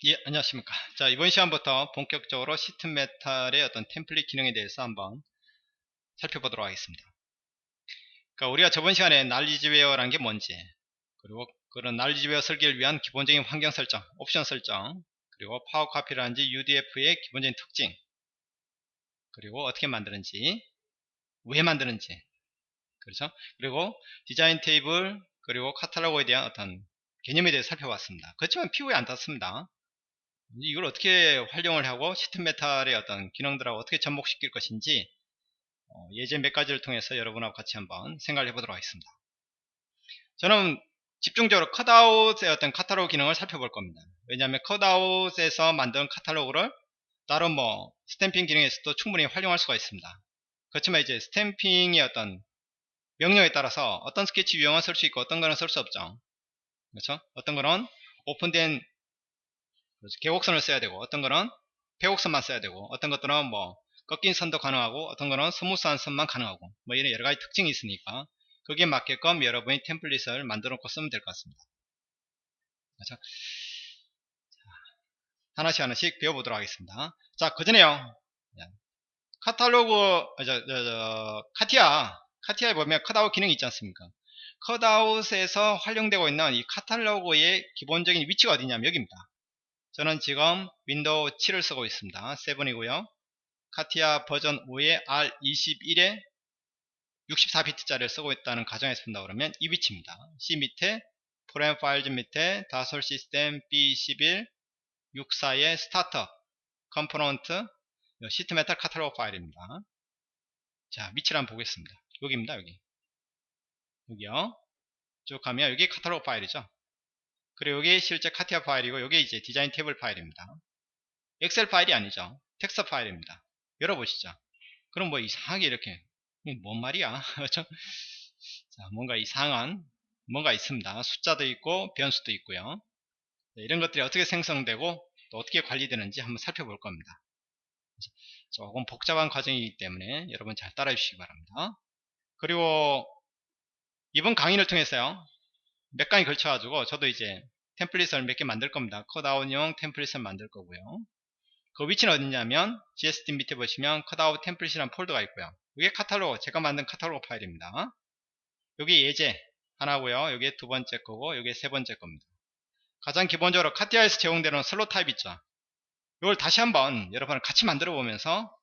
예, 안녕하십니까. 자, 이번 시간부터 본격적으로 시트 메탈의 어떤 템플릿 기능에 대해서 한번 살펴보도록 하겠습니다. 그러니까 우리가 저번 시간에 날리지웨어라는 게 뭔지, 그리고 그런 날리지웨어 설계를 위한 기본적인 환경 설정, 옵션 설정, 그리고 파워 카피라든지 UDF의 기본적인 특징, 그리고 어떻게 만드는지, 왜 만드는지, 그렇죠? 그리고 디자인 테이블, 그리고 카탈로그에 대한 어떤 개념에 대해서 살펴봤습니다. 그렇지만 피부에 안 닿습니다. 이걸 어떻게 활용을 하고 시트 메탈의 어떤 기능들하고 어떻게 접목시킬 것인지 예제 몇 가지를 통해서 여러분하고 같이 한번 생각을 해보도록 하겠습니다. 저는 집중적으로 컷아웃의 어떤 카탈로그 기능을 살펴볼 겁니다. 왜냐하면 컷아웃에서 만든 카탈로그를 다른 스탬핑 기능에서도 충분히 활용할 수가 있습니다. 그렇지만 이제 스탬핑의 어떤 명령에 따라서 어떤 스케치 유형은 쓸 수 있고 어떤 거는 쓸 수 없죠. 그렇죠? 어떤 거는 오픈된 계곡선을 써야 되고 어떤 거는 폐곡선만 써야 되고 어떤 것들은 꺾인 선도 가능하고 어떤 거는 스무스한 선만 가능하고 이런 여러 가지 특징이 있으니까 거기에 맞게끔 여러분이 템플릿을 만들어 놓고 쓰면 될 것 같습니다. 그렇죠? 하나씩 하나씩 배워보도록 하겠습니다. 자, 그 전에요. 카탈로그 카티아에 보면 컷아웃 기능이 있지 않습니까? 컷아웃에서 활용되고 있는 이 카탈로그의 기본적인 위치가 어디냐면 여기입니다. 저는 지금 윈도우 7을 쓰고 있습니다. 7이고요. 카티아 버전 5에 R21에 64비트짜리를 쓰고 있다는 가정에서 본다 그러면 이 위치입니다. C 밑에 프로그램 파일즈 밑에 다솔 시스템 B11 64의 스타터 컴포넌트 시트 메탈 카탈로그 파일입니다. 자, 위치를 한번 보겠습니다. 여기입니다. 여기요. 쭉 가면 여기 카탈로그 파일이죠. 그리고 여기 실제 카티아 파일이고 여기 이제 디자인 테이블 파일입니다. 엑셀 파일이 아니죠. 텍스트 파일입니다. 열어보시죠. 그럼 이상하게 이렇게 뭔 말이야. 자, 뭔가 이상한 뭔가 있습니다. 숫자도 있고 변수도 있고요. 이런 것들이 어떻게 생성되고 또 어떻게 관리되는지 한번 살펴볼 겁니다. 조금 복잡한 과정이기 때문에 여러분 잘 따라해 주시기 바랍니다. 그리고 이번 강의를 통해서요, 몇 강의 걸쳐 가지고 저도 이제 템플릿을 몇 개 만들 겁니다. 컷아웃용 템플릿을 만들 거고요. 그 위치는 어디냐면 GSD 밑에 보시면 컷아웃 템플릿이라는 폴더가 있고요. 이게 카탈로그, 제가 만든 카탈로그 파일입니다. 여기 예제 하나고요. 여기 두 번째 거고 여기 세 번째 겁니다. 가장 기본적으로 카티아에서 제공되는 슬롯 타입 있죠. 이걸 다시 한번 여러분을 같이 만들어 보면서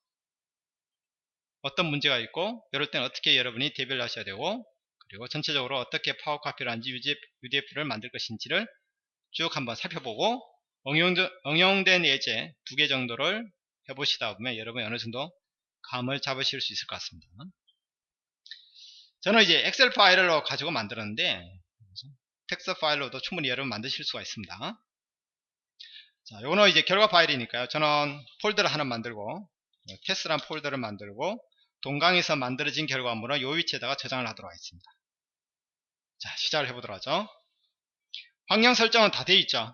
어떤 문제가 있고 이럴 때는 어떻게 여러분이 대비를 하셔야 되고 그리고 전체적으로 어떻게 파워 카피라든지 UDF를 만들 것인지를 쭉 한번 살펴보고 응용된 예제 두 개 정도를 해보시다 보면 여러분이 어느 정도 감을 잡으실 수 있을 것 같습니다. 저는 이제 엑셀 파일로 가지고 만들었는데 텍스트 파일로도 충분히 여러분 만드실 수가 있습니다. 자, 요거는 이제 결과 파일이니까요. 저는 폴더를 하나 만들고 테스트란 폴더를 만들고 동강에서 만들어진 결과물은 요 위치에다가 저장을 하도록 하겠습니다. 자, 시작을 해보도록 하죠. 환경 설정은 다 되어 있죠.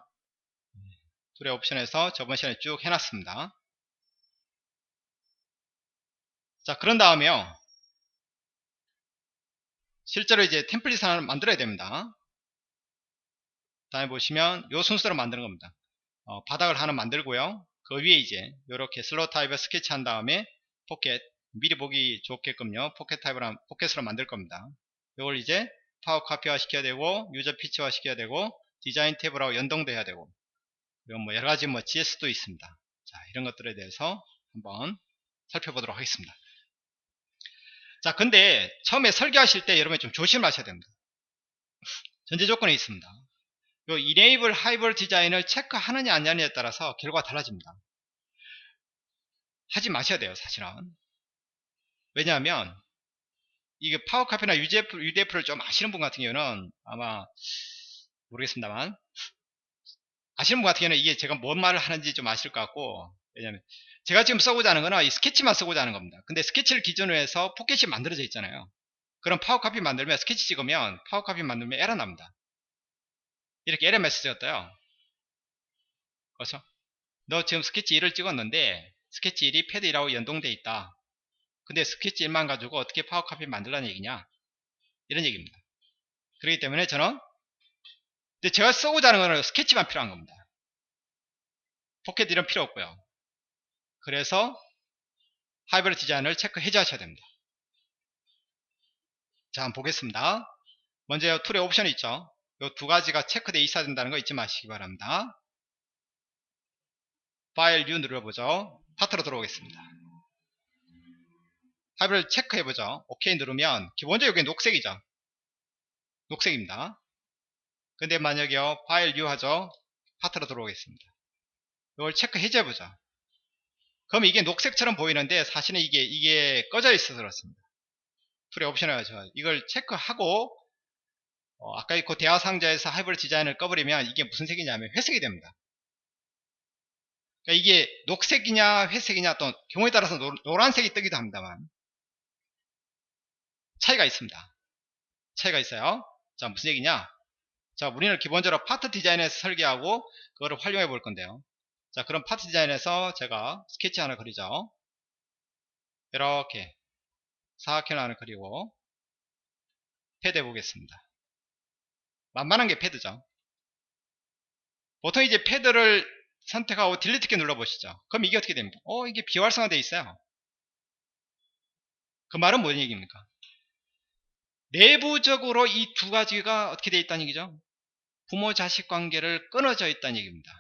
툴의 옵션에서 저번 시간에 쭉 해놨습니다. 자, 그런 다음에요. 실제로 이제 템플릿 하나 만들어야 됩니다. 다음에 보시면 요 순서로 만드는 겁니다. 바닥을 하나 만들고요. 그 위에 이제 이렇게 슬롯 타입을 스케치한 다음에 포켓, 미리 보기 좋게끔요. 포켓으로 만들 겁니다. 이걸 이제 파워 카피화 시켜야 되고 유저 피치화 시켜야 되고 디자인 탭하고 연동도 해야 되고 그리고 여러가지 GS도 있습니다. 자, 이런 것들에 대해서 한번 살펴보도록 하겠습니다. 자, 근데 처음에 설계하실 때 여러분이 좀 조심하셔야 됩니다. 전제 조건이 있습니다. 요 Enable Hybrid 디자인을 체크하느냐 안 하느냐에 따라서 결과가 달라집니다. 하지 마셔야 돼요, 사실은. 왜냐하면 이게 파워카피나 UDF를 좀 아시는 분 같은 경우는 아마 모르겠습니다만 아시는 분 같은 경우는 이게 제가 뭔 말을 하는지 좀 아실 것 같고 왜냐면 제가 지금 써고자 하는 거는 이 스케치만 쓰고자 하는 겁니다. 근데 스케치를 기준으로 해서 포켓이 만들어져 있잖아요. 그럼 파워카피 만들면 스케치 찍으면 파워카피 만들면 에러 납니다. 이렇게 에러 메시지가 떠요. 그렇죠? 너 지금 스케치 1을 찍었는데 스케치 1이 패드 1하고 연동돼 있다. 근데 스케치 1만 가지고 어떻게 파워카피 만들라는 얘기냐? 이런 얘기입니다. 그렇기 때문에 저는 근데 제가 쓰고자 하는 거는 스케치만 필요한 겁니다. 포켓 이름 필요 없고요. 그래서 하이브리드 디자인을 체크 해제하셔야 됩니다. 자, 한번 보겠습니다. 먼저 툴의 옵션이 있죠. 이 두 가지가 체크되어 있어야 된다는 거 잊지 마시기 바랍니다. 파일 뉴 눌러보죠. 파트로 들어오겠습니다. 하이브리드 체크해보죠. OK 누르면 기본적으로 여기 녹색이죠. 녹색입니다. 근데 만약에요 파일 뉴 하죠. 파트로 들어오겠습니다. 이걸 체크 해제해보죠. 그럼 이게 녹색처럼 보이는데 사실은 이게 꺼져 있어서 그렇습니다. 툴의 옵션을 하죠. 이걸 체크하고 아까 그 대화 상자에서 하이브리드 디자인을 꺼버리면 이게 무슨 색이냐면 회색이 됩니다. 그러니까 이게 녹색이냐 회색이냐 또 경우에 따라서 노란색이 뜨기도 합니다만 차이가 있습니다. 차이가 있어요. 자, 무슨 얘기냐? 자, 우리는 기본적으로 파트 디자인에서 설계하고 그거를 활용해 볼 건데요. 자, 그럼 파트 디자인에서 제가 스케치 하나 그리죠. 이렇게 사각형 하나 그리고 패드 해보겠습니다. 만만한 게 패드죠. 보통 이제 패드를 선택하고 딜리트 키 눌러보시죠. 그럼 이게 어떻게 됩니까? 이게 비활성화되어 있어요. 그 말은 뭔 얘기입니까? 내부적으로 이 두 가지가 어떻게 되어 있다는 얘기죠? 부모 자식 관계를 끊어져 있다는 얘기입니다.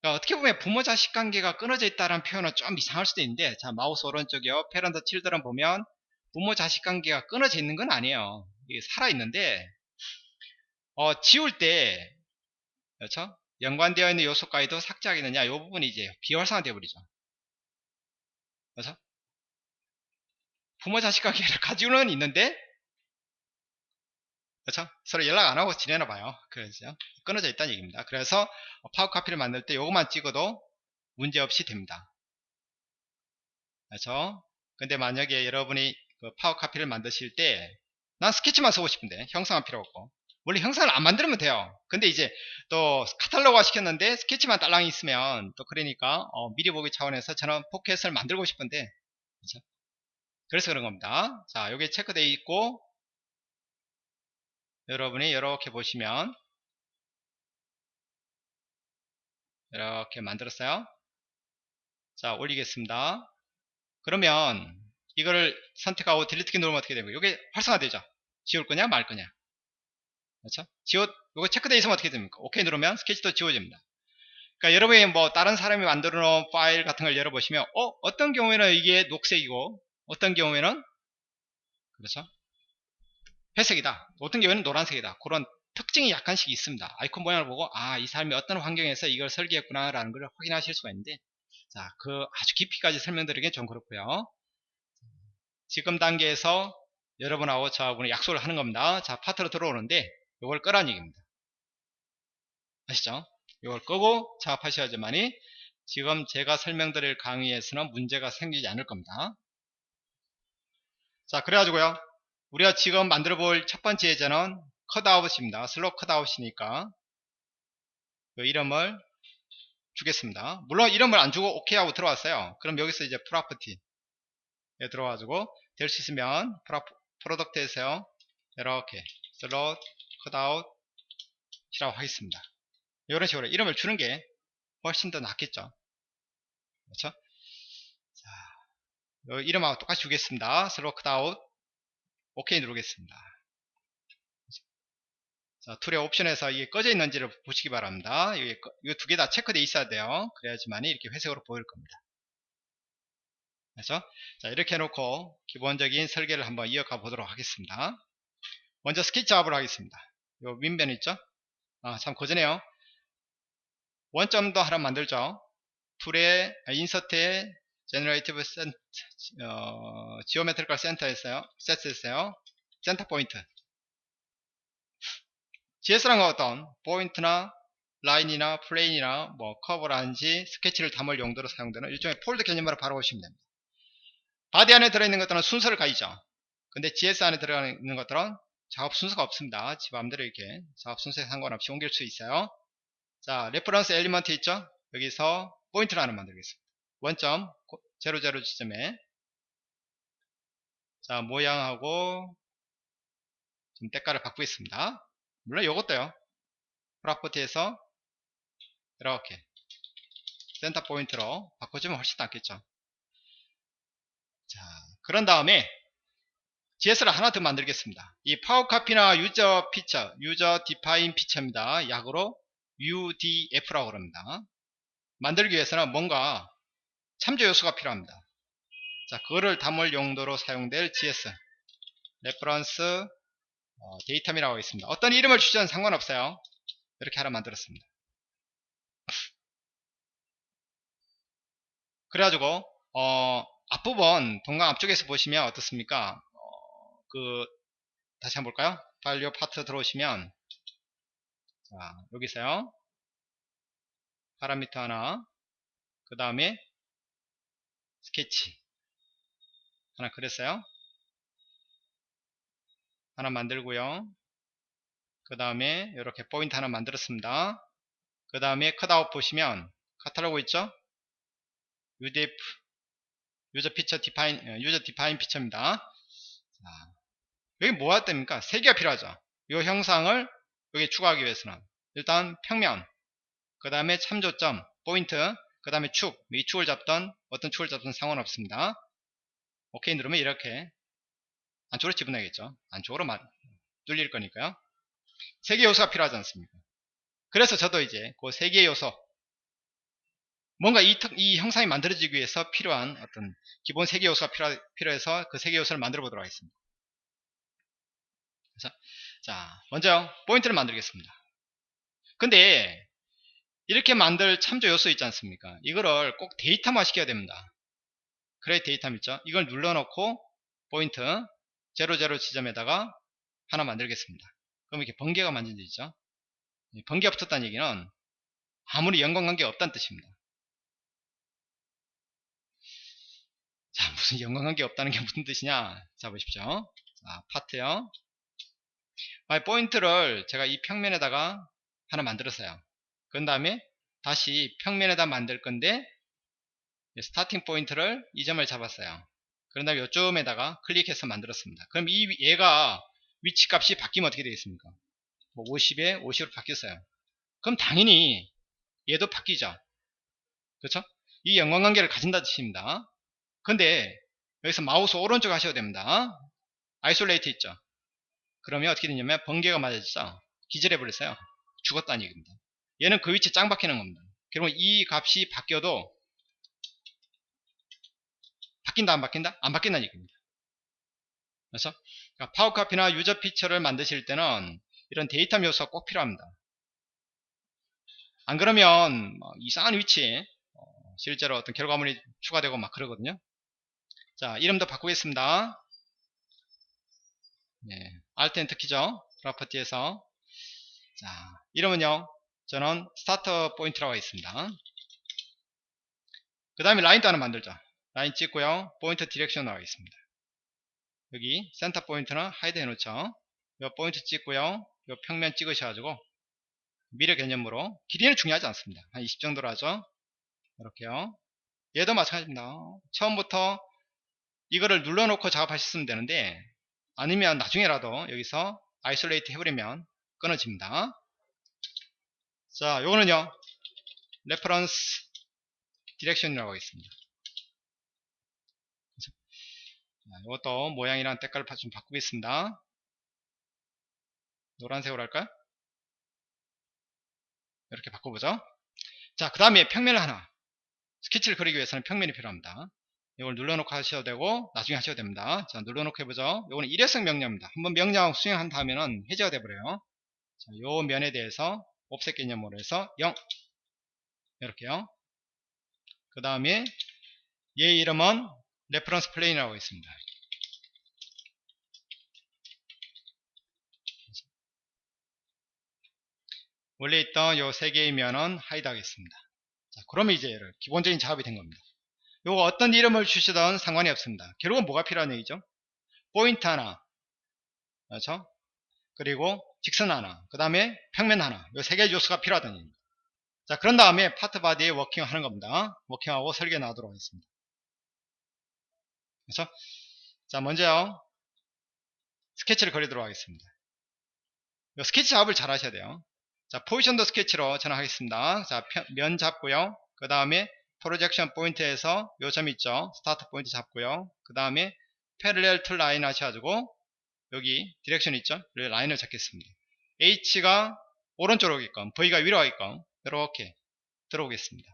그러니까 어떻게 보면 부모 자식 관계가 끊어져 있다는 표현은 좀 이상할 수도 있는데, 자, 마우스 오른쪽이요. 패런트 칠드런 보면 부모 자식 관계가 끊어져 있는 건 아니에요. 이게 살아 있는데, 지울 때, 그렇죠? 연관되어 있는 요소까지도 삭제하겠느냐? 이 부분이 이제 비활성화 되어버리죠. 그래서 부모 자식 관계를 가지고는 있는데, 그렇죠? 서로 연락 안 하고 지내나 봐요. 그래서 끊어져 있다는 얘기입니다. 그래서 파워 카피를 만들 때 요것만 찍어도 문제없이 됩니다. 그렇죠? 근데 만약에 여러분이 그 파워 카피를 만드실 때 난 스케치만 쓰고 싶은데 형상은 필요 없고, 원래 형상을 안 만들면 돼요. 근데 이제 또 카탈로그화 시켰는데 스케치만 딸랑 있으면 또 그러니까 미리 보기 차원에서 저는 포켓을 만들고 싶은데, 그렇죠? 그래서 그런 겁니다. 자, 여기 체크되어 있고 여러분이 이렇게 보시면 이렇게 만들었어요. 자, 올리겠습니다. 그러면 이거를 선택하고 딜리트 키 누르면 어떻게 되고, 이게 활성화되죠. 지울 거냐 말 거냐. 그렇죠? 이거 체크되어 있으면 어떻게 됩니까? 오케이 누르면 스케치도 지워집니다. 그러니까 여러분이 뭐 다른 사람이 만들어 놓은 파일 같은 걸 열어보시면 어떤 경우에는 이게 녹색이고 어떤 경우에는, 그렇죠? 회색이다. 어떤 경우에는 노란색이다. 그런 특징이 약간씩 있습니다. 아이콘 모양을 보고 이 사람이 어떤 환경에서 이걸 설계했구나 라는 걸 확인하실 수가 있는데, 자, 그 아주 깊이까지 설명드리기는 좀 그렇고요. 지금 단계에서 여러분하고 저하고는 약속을 하는 겁니다. 자, 파트로 들어오는데 이걸 끄라는 얘기입니다. 아시죠? 이걸 끄고 작업하셔야지만이 지금 제가 설명드릴 강의에서는 문제가 생기지 않을 겁니다. 자, 그래가지고요, 우리가 지금 만들어 볼 첫 번째 예제는 컷아웃입니다. 슬로우 컷아웃이니까 그 이름을 주겠습니다. 물론 이름을 안 주고 OK 하고 들어왔어요. 그럼 여기서 이제 프로퍼티에 들어가지고 될 수 있으면 프로덕트에서요, 이렇게 슬로우 컷아웃이라고 하겠습니다. 이런 식으로 이름을 주는 게 훨씬 더 낫겠죠. 그렇죠? 자, 이름하고 똑같이 주겠습니다. 슬로우 컷아웃 OK 누르겠습니다. 자, 툴의 옵션에서 이게 꺼져 있는지를 보시기 바랍니다. 이거 두 개 다 체크되어 있어야 돼요. 그래야지만 이렇게 회색으로 보일 겁니다. 그래서 자, 이렇게 해놓고 기본적인 설계를 한번 이어가 보도록 하겠습니다. 먼저 스케치 작업을 하겠습니다. 요 윈변 있죠? 참 고전해요. 원점도 하나 만들죠. 툴에 인서트에 제너레이티브 지오메트리컬 센터에서요, 세트에서요, 센터 포인트. GS라는 건 어떤 포인트나 라인이나 플레인이나 뭐 커브라든지 스케치를 담을 용도로 사용되는 일종의 폴드 개념으로 바라보시면 됩니다. 바디 안에 들어있는 것들은 순서를 가지죠. 근데 GS 안에 들어있는 것들은 작업 순서가 없습니다. 지 마음대로 이렇게 작업 순서에 상관없이 옮길 수 있어요. 자, 레퍼런스 엘리먼트 있죠? 여기서 포인트를 하나 만들겠습니다. 원점 00 지점에, 자, 모양하고 좀 때깔을 바꾸겠습니다. 물론 요것도요, 프로퍼티에서 이렇게 센터 포인트로 바꿔주면 훨씬 낫겠죠. 자, 그런 다음에 GS를 하나 더 만들겠습니다. 이 파워카피나 유저 피처, 유저 디파인 피처입니다. 약으로 UDF라고 합니다. 만들기 위해서는 뭔가 참조 요소가 필요합니다. 자, 그거를 담을 용도로 사용될 GS 레퍼런스 데이터이라고 있습니다. 어떤 이름을 주셔도 상관없어요. 이렇게 하나 만들었습니다. 그래가지고 앞부분 동강 앞쪽에서 보시면 어떻습니까? 다시 한번 볼까요? 파일 요 파트 들어오시면 자, 여기서요 파라미터 하나, 그 다음에 스케치 하나 그랬어요. 하나 만들고요. 그 다음에 이렇게 포인트 하나 만들었습니다. 그 다음에 컷아웃 보시면 카탈로그 있죠? UDF 유저 피처 디파인 유저 디파인 피처입니다. 자, 여기 뭐가 됩니까? 3개가 필요하죠. 이 형상을 여기 추가하기 위해서는 일단 평면, 그 다음에 참조점 포인트, 그 다음에 축, 이 축을 잡던 어떤 축을 잡던 상관없습니다. 오케이 누르면 이렇게 안쪽으로 집어넣어야겠죠. 안쪽으로 뚫릴 거니까요. 3개 요소가 필요하지 않습니까? 그래서 저도 이제 그 3개의 요소 뭔가 이 형상이 만들어지기 위해서 필요한 어떤 기본 3개 요소가 필요해서 그 3개 요소를 만들어 보도록 하겠습니다. 자, 먼저 포인트를 만들겠습니다. 근데 이렇게 만들 참조 요소 있지 않습니까? 이거를 꼭 데이터화 시켜야 됩니다. 그래 데이터 있죠? 이걸 눌러놓고 포인트 00 지점에다가 하나 만들겠습니다. 그럼 이렇게 번개가 만들어지죠? 번개가 붙었다는 얘기는 아무리 연관관계 없다는 뜻입니다. 자, 무슨 연관관계 없다는 게 무슨 뜻이냐? 자, 보십시오. 자, 파트요. 포인트를 제가 이 평면에다가 하나 만들었어요. 그 다음에 다시 평면에다 만들 건데 스타팅 포인트를 이 점을 잡았어요. 그런 다음에 이쪽에다가 클릭해서 만들었습니다. 그럼 얘가 위치 값이 바뀌면 어떻게 되겠습니까? 뭐 50에 50으로 바뀌었어요. 그럼 당연히 얘도 바뀌죠. 그렇죠? 이 연관관계를 가진다는 뜻입니다. 근데 여기서 마우스 오른쪽 하셔야 됩니다. 아이솔레이트 있죠? 그러면 어떻게 되냐면 번개가 맞아지죠? 기절해버렸어요. 죽었다는 얘기입니다. 얘는 그 위치 짱 박히는 겁니다. 그러면 이 값이 바뀌어도 바뀐다 안 바뀐다? 안 바뀐다는 얘기입니다. 그래서 파워카피나 유저 피처를 만드실 때는 이런 데이터 요소가 꼭 필요합니다. 안 그러면 이상한 위치에 실제로 어떤 결과물이 추가되고 막 그러거든요. 자, 이름도 바꾸겠습니다. 네, Alt Enter 키죠. 프로퍼티에서 자, 이름은요. 저는 스타터 포인트라고 있습니다. 그 다음에 라인도 하나 만들죠. 라인 찍고요. 포인트 디렉션으로 하겠습니다. 여기 센터 포인트는 하이드 해놓죠. 요 포인트 찍고요. 요 평면 찍으셔가지고 미래 개념으로 길이는 중요하지 않습니다. 한 20 정도로 하죠. 이렇게요. 얘도 마찬가지입니다. 처음부터 이거를 눌러놓고 작업하셨으면 되는데 아니면 나중에라도 여기서 아이솔레이트 해버리면 끊어집니다. 자, 요거는요 레퍼런스 디렉션이라고 하겠습니다. 이것도 모양이랑 색깔을 좀 바꾸겠습니다. 노란색으로 할까요? 이렇게 바꿔보죠. 자, 그 다음에 평면을 하나 스케치를 그리기 위해서는 평면이 필요합니다. 이걸 눌러놓고 하셔도 되고 나중에 하셔도 됩니다. 자, 눌러놓고 해보죠. 이거는 일회성 명령입니다. 한번 명령 수행한 다음에는 해제가 돼버려요. 자, 요 면에 대해서 옵셋 개념으로 해서 0 이렇게요. 그 다음에 얘 이름은 레퍼런스 플레인이라고 있습니다. 원래 있던 요 세 개의 면은 하이드 하겠습니다. 자, 그러면 이제 기본적인 작업이 된 겁니다. 요거 어떤 이름을 주시든 상관이 없습니다. 결국은 뭐가 필요한 얘기죠? 포인트 하나, 그렇죠? 그리고 직선 하나, 그 다음에 평면 하나, 요 세 개의 요소가 필요하다는 얘기입니다. 자, 그런 다음에 파트 바디에 워킹 하는 겁니다. 워킹하고 설계 나오도록 하겠습니다. 그렇죠? 자, 먼저요 스케치를 그리도록 하겠습니다. 요 스케치 작업을 잘 하셔야 돼요. 자, 포지션도 스케치로 전환하겠습니다. 자, 면 잡고요. 그 다음에 프로젝션 포인트에서 요 점 있죠. 스타트 포인트 잡고요. 그 다음에 패럴렐 툴 라인 하셔가지고 여기 디렉션 있죠. 라인을 잡겠습니다. H가 오른쪽으로 오게끔, V가 위로 가게끔 이렇게 들어오겠습니다.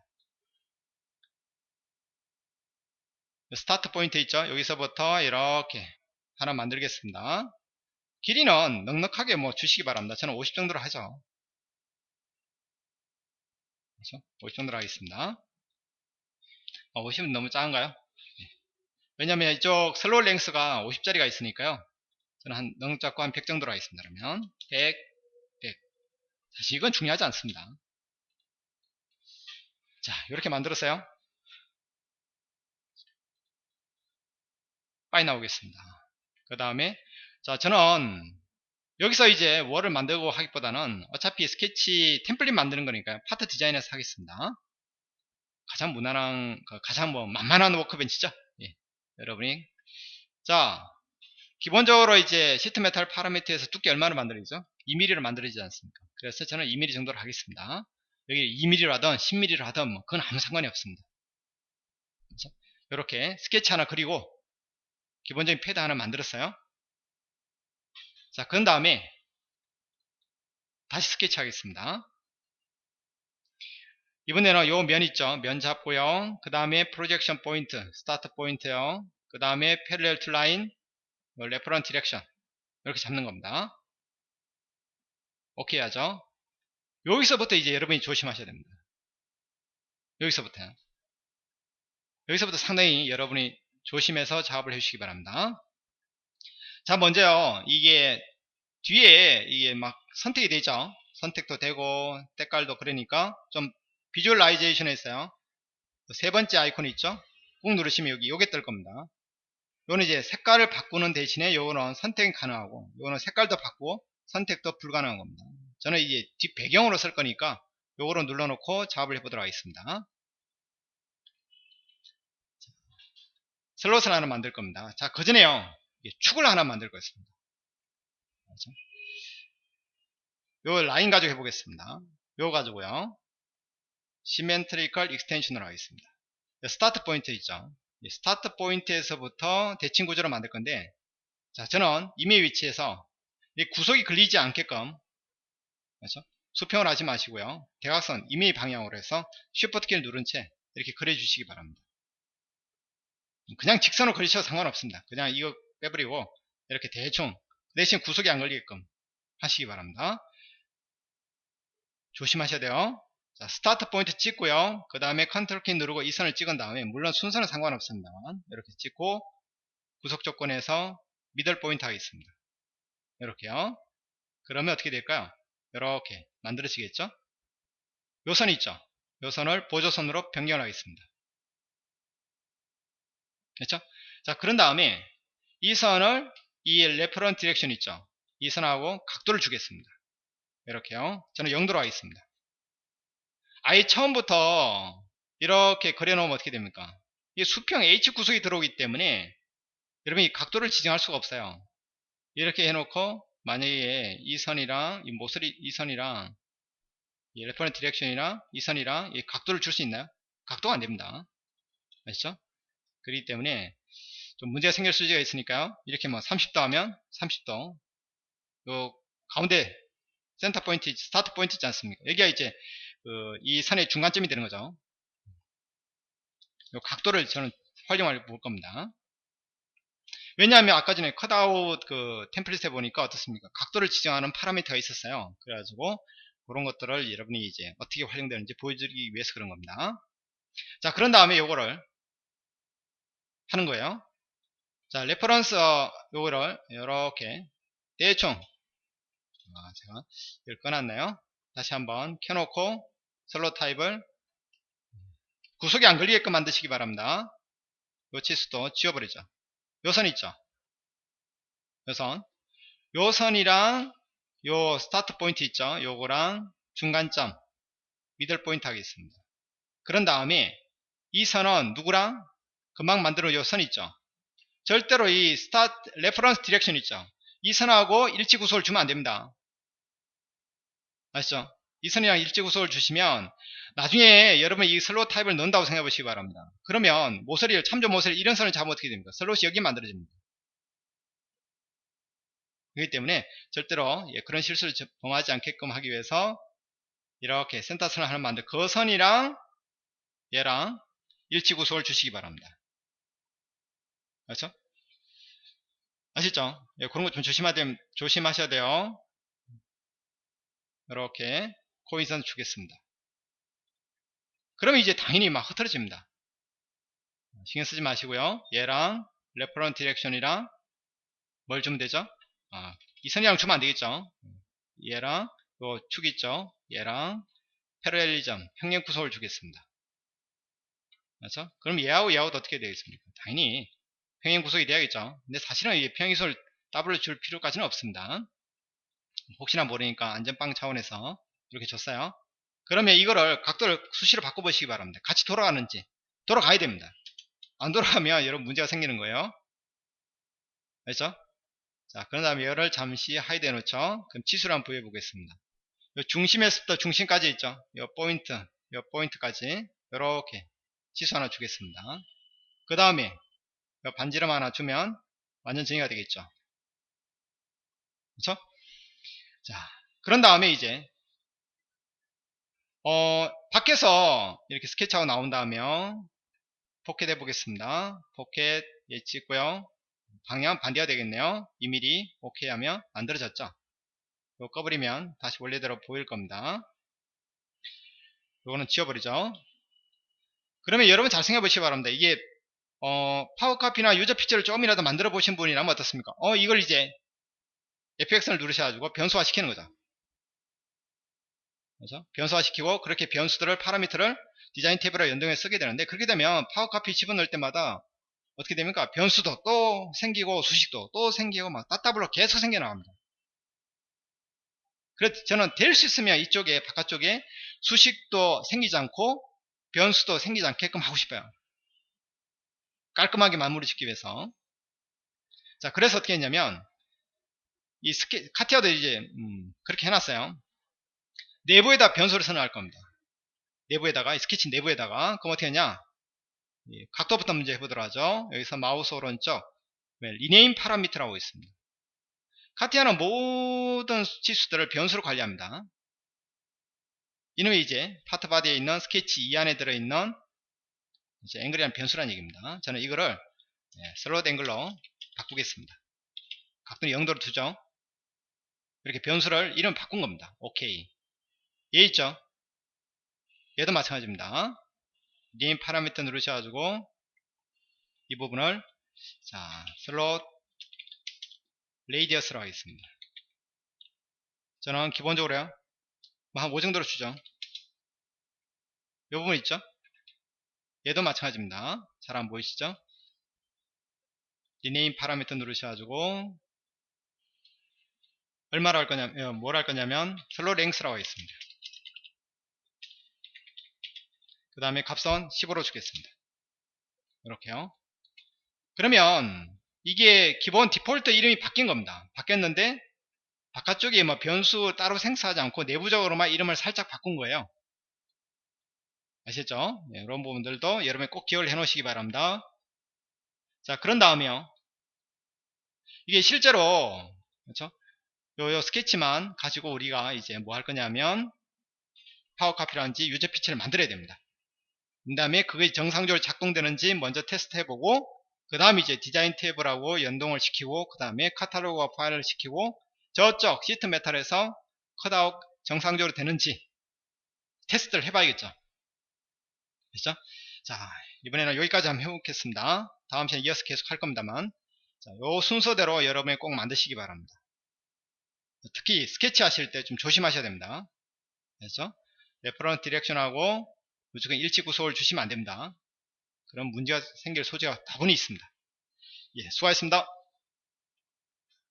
스타트 포인트 있죠. 여기서부터 이렇게 하나 만들겠습니다. 길이는 넉넉하게 주시기 바랍니다. 저는 50 정도로 하죠. 그렇죠? 50 정도로 하겠습니다. 50은 너무 작은가요? 네. 왜냐면 이쪽 슬로우 랭스가 50짜리가 있으니까요. 저는 넉넉 잡고 한 100 정도로 하겠습니다. 그러면 100, 100. 사실 이건 중요하지 않습니다. 자, 이렇게 만들었어요. 빠이 나오겠습니다. 그 다음에 자, 저는 여기서 이제 월을 만들고 하기보다는 어차피 스케치 템플릿 만드는 거니까요. 파트 디자인에서 하겠습니다. 가장 무난한, 가장 만만한 워크벤치죠. 예, 여러분이. 자, 기본적으로 이제 시트 메탈 파라미터에서 두께 얼마나 만들어지죠? 2mm를 만들어지지 않습니까? 그래서 저는 2mm 정도로 하겠습니다. 여기 2mm라든 10mm를 하든 그건 아무 상관이 없습니다. 그렇죠? 이렇게 스케치 하나 그리고 기본적인 패드 하나 만들었어요. 자, 그 다음에 다시 스케치 하겠습니다. 이번에는 요 면 있죠. 면 잡고요. 그 다음에 프로젝션 포인트, 스타트 포인트요. 그 다음에 패럴렐 투 라인, 레퍼런스 디렉션 이렇게 잡는 겁니다. 오케이 하죠. 여기서부터 이제 여러분이 조심하셔야 됩니다. 여기서부터요. 여기서부터 상당히 여러분이 조심해서 작업을 해주시기 바랍니다. 자, 먼저요. 이게 뒤에 이게 막 선택이 되죠. 선택도 되고 때깔도 그러니까 좀 비주얼라이제이션 했어요. 세 번째 아이콘 있죠. 꾹 누르시면 여기 요게 뜰 겁니다. 요거는 이제 색깔을 바꾸는 대신에 요거는 선택이 가능하고 요거는 색깔도 바꾸고 선택도 불가능한 겁니다. 저는 이제 뒷 배경으로 쓸 거니까 요거를 눌러놓고 작업을 해보도록 하겠습니다. 슬롯을 하나 만들 겁니다. 자, 그 전에요. 축을 하나 만들 거였습니다. 요 라인 가지고 해보겠습니다. 요 가지고요. 시멘트리컬 익스텐션으로 하겠습니다. 스타트 포인트 있죠. 스타트 포인트에서부터 대칭 구조로 만들 건데, 자, 저는 이미 위치에서 구석이 걸리지 않게끔, 그렇죠? 수평을 하지 마시고요. 대각선 이미 방향으로 해서 쉬프트 키를 누른 채 이렇게 그려주시기 바랍니다. 그냥 직선으로 그리셔도 상관없습니다. 그냥 이거 빼버리고 이렇게 대충 대신 구석이 안 걸리게끔 하시기 바랍니다. 조심하셔야 돼요. 자, 스타트 포인트 찍고요. 그 다음에 컨트롤 키 누르고 이 선을 찍은 다음에 물론 순서는 상관없습니다만 이렇게 찍고 구속 조건에서 미들 포인트 하겠습니다. 이렇게요. 그러면 어떻게 될까요? 이렇게 만들어지겠죠? 요 선 있죠? 요 선을 보조선으로 변경하겠습니다. 그렇죠? 자, 그런 다음에 이 선을 이 레퍼런스 디렉션 있죠? 이 선하고 각도를 주겠습니다. 이렇게요. 저는 0도로 하겠습니다. 아예 처음부터 이렇게 그려놓으면 어떻게 됩니까? 이 수평 H 구속이 들어오기 때문에 여러분이 각도를 지정할 수가 없어요. 이렇게 해놓고 만약에 이 선이랑 이 모서리 이 선이랑 이 레퍼런스 디렉션이랑 이 선이랑 이 각도를 줄 수 있나요? 각도가 안 됩니다. 아시죠? 그렇기 때문에 좀 문제가 생길 수가 있으니까요. 이렇게 30도 하면 30도 요 가운데 센터 포인트 스타트 포인트 있지 않습니까? 여기가 이제 이 선의 중간점이 되는 거죠. 요 각도를 저는 활용할 볼 겁니다. 왜냐하면 아까 전에 컷아웃 템플릿에 보니까 어떻습니까? 각도를 지정하는 파라미터가 있었어요. 그래가지고 그런 것들을 여러분이 이제 어떻게 활용되는지 보여드리기 위해서 그런 겁니다. 자, 그런 다음에 요거를 하는 거예요. 자, 레퍼런스 요거를 이렇게 대충 제가 이걸 꺼놨네요. 다시 한번 켜놓고 슬롯 타입을 구석이 안 걸리게끔 만드시기 바랍니다. 요 치수도 지워버리죠. 요 선 있죠. 요 선. 요 선이랑 요 스타트 포인트 있죠. 요거랑 중간점 미들 포인트 하겠습니다. 그런 다음에 이 선은 누구랑 금방 만들어 요 선 있죠. 절대로 이 스타트 레퍼런스 디렉션 있죠. 이 선하고 일치 구속을 주면 안 됩니다. 아시죠? 이 선이랑 일치 구속을 주시면 나중에 여러분 이 슬롯 타입을 넣는다고 생각해 보시기 바랍니다. 그러면 모서리를 참조 모서리 이런 선을 잡으면 어떻게 됩니까? 슬롯이 여기 만들어집니다. 그렇기 때문에 절대로 그런 실수를 범하지 않게끔 하기 위해서 이렇게 센터 선을 하나 만들 그 선이랑 얘랑 일치 구속을 주시기 바랍니다. 그렇죠? 아시죠? 그런 거 좀 조심하셔야 돼요. 이렇게 코인선 주겠습니다. 그러면 이제 당연히 막 흐트러집니다. 신경 쓰지 마시고요. 얘랑 레퍼런트 디렉션이랑 뭘 주면 되죠? 이 선이랑 주면 안 되겠죠? 얘랑 요 축 있죠? 얘랑 패러렐리즘 평행 구속을 주겠습니다. 그렇죠? 그럼 얘하고 어떻게 되겠습니까? 당연히 평행 구속이 돼야겠죠. 근데 사실은 이 평행 구속을 더블로 줄 필요까지는 없습니다. 혹시나 모르니까 안전빵 차원에서 이렇게 줬어요. 그러면 이거를 각도를 수시로 바꿔보시기 바랍니다. 같이 돌아가는지 돌아가야 됩니다. 안 돌아가면 여러분 문제가 생기는 거예요. 알죠? 자, 그런 다음에 얘를 잠시 하이드 해놓죠. 그럼 치수를 한번 부여해 보겠습니다. 요 중심에서부터 중심까지 있죠. 요 포인트까지 이렇게 치수 하나 주겠습니다. 그 다음에 반지름 하나 주면 완전 정의가 되겠죠. 그렇죠? 자, 그런 다음에 이제 밖에서 이렇게 스케치하고 나온 다음에 포켓 해보겠습니다. 포켓 찍고요. 방향 반대가 되겠네요. 2mm 오케이 하면 만들어졌죠. 이거 꺼버리면 다시 원래대로 보일 겁니다. 이거는 지워버리죠. 그러면 여러분 잘 생각해 보시기 바랍니다. 이게 파워카피나 유저 피처를 조금이라도 만들어 보신 분이라면 어떻습니까? 이걸 이제 FX를 누르셔가지고 변수화 시키는 거죠. 그렇죠? 변수화 시키고 그렇게 변수들을 파라미터를 디자인 탭으로 연동해서 쓰게 되는데, 그렇게 되면 파워카피 집어넣을 때마다 어떻게 됩니까? 변수도 또 생기고 수식도 또 생기고 막 따따블로 계속 생겨나갑니다. 그래서 저는 될 수 있으면 이쪽에 바깥쪽에 수식도 생기지 않고 변수도 생기지 않게끔 하고 싶어요. 깔끔하게 마무리 짓기 위해서. 자, 그래서 어떻게 했냐면 이 카티아도 이제 그렇게 해놨어요. 내부에다 변수를 선언할 겁니다. 내부에다가 스케치 내부에다가 그럼 어떻게 하냐? 각도부터 문제 해보도록 하죠. 여기서 마우스 오른쪽 리네임 파라미터라고 있습니다. 카티아는 모든 치수들을 변수로 관리합니다. 이놈이 이제 파트 바디에 있는 스케치 이 안에 들어있는 이제 앵글이라는 변수라는 얘기입니다. 저는 이거를 슬롯 앵글로 바꾸겠습니다. 각도는 0도로 두죠. 이렇게 변수를 이름 바꾼 겁니다. 오케이. 얘 있죠? 얘도 마찬가지입니다. 님 파라미터 누르셔가지고 이 부분을 자 슬롯 레이디어스로 하겠습니다. 저는 기본적으로요 한 5 정도로 주죠. 이 부분 있죠? 얘도 마찬가지입니다. 잘 안 보이시죠? 리네임 파라미터 누르셔가지고 얼마로 할 거냐면 뭘 할 거냐면 슬롯 랭스라고 하겠습니다. 그 다음에 값은 15로 주겠습니다. 이렇게요. 그러면 이게 기본 디폴트 이름이 바뀐 겁니다. 바뀌었는데 바깥쪽에 뭐 변수 따로 생성하지 않고 내부적으로만 이름을 살짝 바꾼 거예요. 아시죠? 네, 이런 부분들도 여러분이 꼭 기억을 해 놓으시기 바랍니다. 자, 그런 다음에요. 이게 실제로 그렇죠? 요 스케치만 가지고 우리가 이제 뭐 할 거냐면 파워카피라든지 유저 피치를 만들어야 됩니다. 그 다음에 그게 정상적으로 작동되는지 먼저 테스트 해보고 그 다음에 이제 디자인 탭하고 연동을 시키고 그 다음에 카탈로그와 파일을 시키고 저쪽 시트 메탈에서 컷아웃 정상적으로 되는지 테스트를 해봐야겠죠. 그렇죠? 자, 이번에는 여기까지 한번 해보겠습니다. 다음 시간에 이어서 계속 할 겁니다만 자, 요 순서대로 여러분이 꼭 만드시기 바랍니다. 특히 스케치 하실 때 좀 조심하셔야 됩니다. 그렇죠? 레퍼런스 디렉션하고 무조건 일치 구속을 주시면 안 됩니다. 그럼 문제가 생길 소지가 다분히 있습니다. 예, 수고하셨습니다.